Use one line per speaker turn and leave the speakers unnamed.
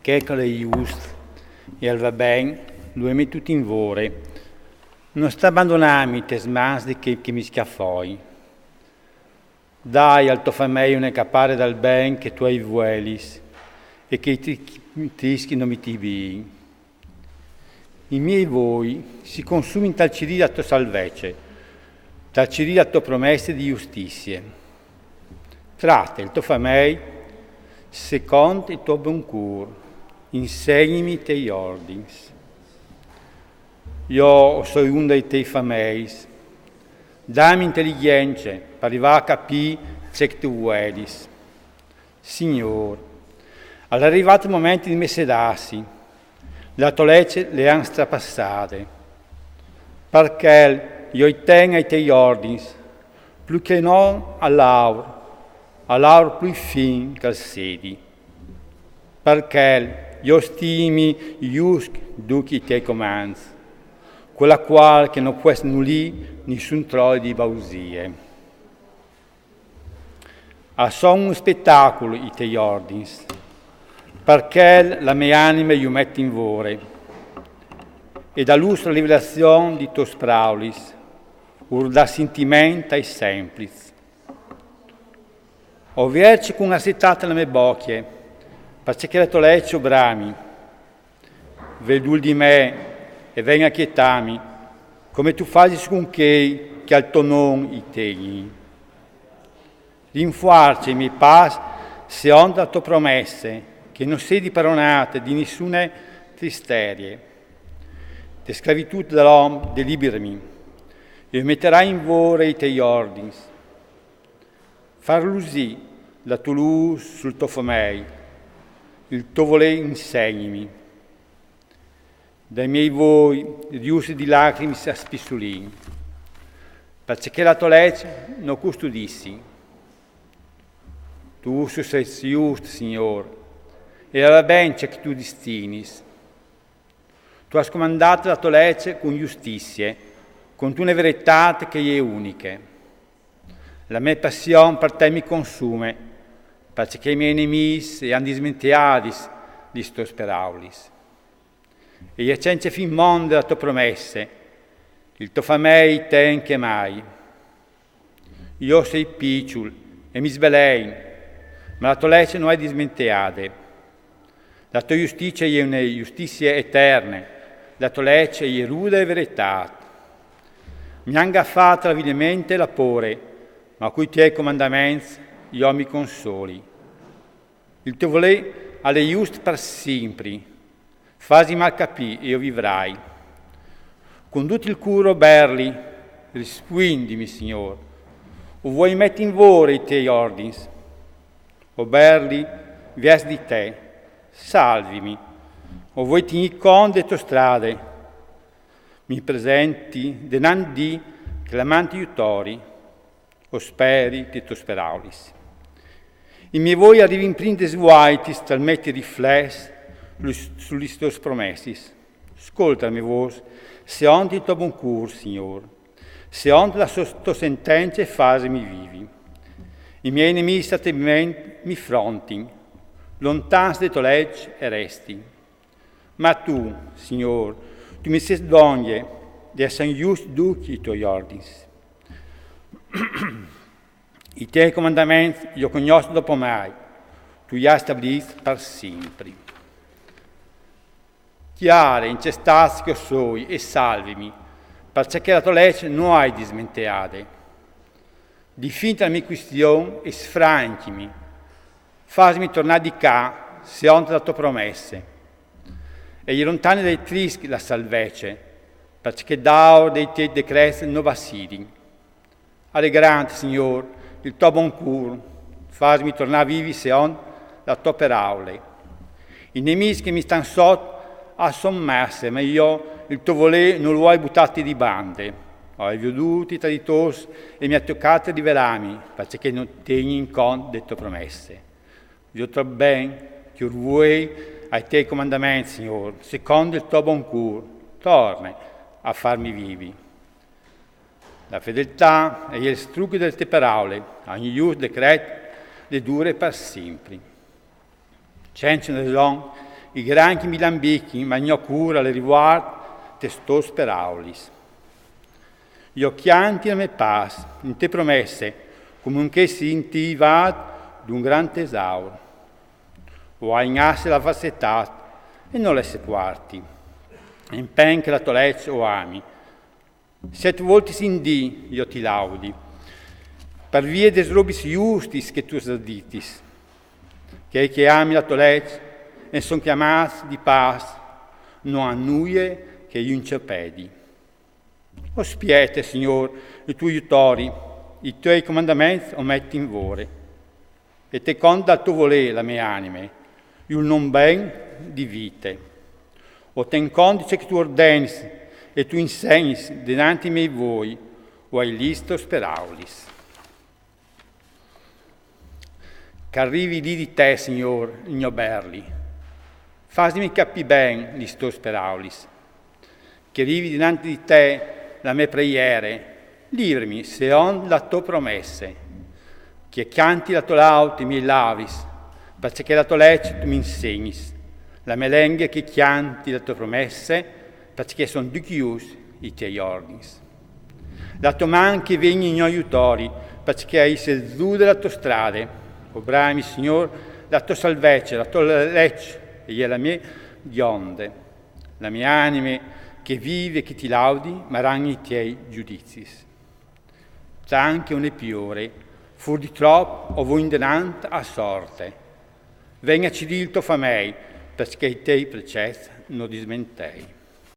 che con le giuste e al va ben, lo è tutto in vore. Non sta abbandonami te smasdi che mi schiaffoi. Dai al tuo famiglia un capare dal ben che tu hai vuelis e che i tischi non mi tibi. I miei voi si consumi in tal cirida tuo salvece, tal cirida tuo promesse di giustizie. Tratta il tuo famiglia secondo il tuo buon cur, insegnimi te ordins. Io sono uno dei tuoi famigli, dammi intelligenza per arrivare a capire ciò che tu vuoi. Signore, all'arrivato il momento di me sedarsi, la tua legge le han strapassate, perché io tengo ai tuoi ordini, più che non all'aur più fin che al sedi, perché io stimi giusto duchi i tuoi comandi, quella quale che non può nullire nessun trono di bausie. Sono un spettacolo i tuoi ordini, perché la mia anima io metto in vore, e da lustra rivelazione di tuos praulis, ur da sentimento ai semplici. O verci con assetata le mie bocche, perché la tua legge brami, vedul di me e venga a quietami, come tu fai con che al tuo nome i tegni. Rinforzi mi pas se onda la tua promesse, che non sei diparonate di nessuna tristerie. De sclavitù dell'uomo deliberami, e metterai in vore i tuoi ordini. Far lusi la tua luce sul tuo famiglia, il tuo volere insegnimi. Dai miei voi riusi di lacrime si aspistolini, perché la tua legge non custodissi. Tu sei giusto, Signore, e la bence che tu destinis. Tu hai comandato la tua legge con giustizia, con una verità che è unica. La mia passione per te mi consume, perché i miei nemici hanno dismentiati di sto speraulis. E io senza fin mondo la tua promessa, il tuo famiglia ten che mai. Io sei piccolo e mi svelei, ma la tua legge non è dismentiata. La tua giustizia è una giustizia eterna, la tua legge è ruda e verità. Mi hanno gaffato avidamente la pore, ma con i tuoi comandamenti io mi consoli. Il tuo volere è giusto per sempre, fasi mal capire e io vivrai. Con tutto il curo berli, rispondimi, Signore, o vuoi mettere in vore i tuoi ordini, o berli, vies di te, salvimi, o vuoi tenere conto delle tue strade, mi presenti denandi clamanti aiutori, o speri di tu speraulis. I miei voi arrivi in prinde svuaitis, talmente riflessi sulle tue promessi. Ascoltami voi, se onti il tuo buon cur, Signore, se onti la tua sentenza e fasemi vivi. I miei nemici mi frontin, lontani da tua legge e resti. Ma tu, Signore, tu mi sei d'ogni di essere giusto duchi i tuoi ordini. I tuoi comandamenti io conosco dopo mai, tu li hai stabiliti per sempre. Chiare, incestati che sono e salvimi, perché la tua legge non hai dismenteate. Difinta la mia questione e sfranchimi, fammi tornare di qua, se onta la tua promessa. E gli lontani dai trischi la salvece, perché da dei tuoi decreti non vacili. Allegrante, Signore, il tuo buon cur, fammi tornare vivi se on la tua parola. I nemici che mi stanno sotto a sommerse, ma io il tuo volere non lo hai buttati di bande. Ho veduti tra di tos e mi ha toccato di velami, perché non tieni in conto delle tue promesse. Io trovo bene che vuoi ai tuoi comandamenti, Signore, secondo il tuo buon cur, torna a farmi vivi. La fedeltà è il struggo delle tue parole, ogni giusto decreto le dure per sempre. Senza ragione i granchi mi lambicchi, ma non cura le riguard, te sto speraulis. Io chianti a me pas, in te promesse, comunque si intivat d'un gran tesauro. O agnasse la vassetà e non le sequarti. In pen che la tolecce o ami. 7 volte sin di io ti laudi, per via des robis justis che tu saditis, che ami la tolecce e son chiamati di pas, non annuie che io incerpedi. O spiete, Signor, i tuoi aiutori, i tuoi comandamenti o metti in vore, e te conta il tuo volere la mia anime, il non ben di vite. O ten condice che tu ordeni e tu insegni dinanzi ai miei voi, o hai listo speraulis. Che arrivi lì di te, Signor, ignoberli. Fasmi capire ben li sto speraulis. Che arrivi dinanzi di te la mia preghiere, livrami se on la tua promesse. Che canti la tua lauti mi lavis, perché la tua legge tu mi insegni. La mia lingua che chianti le tue promesse, perché sono di chiusi i tuoi ordini. La tua mano che vieni in aiutori, perché hai sedù della tua strada. Obrami, Signor, la tua salvezza, la tua legge, e la mia gionde, la mia anima che vive e che ti laudi, ma rangi i tuoi giudizi. Anche un epiore, fur di troppo o voi denant a sorte. Venga ci dilto fa mei, perché i tei precetti non dismentei.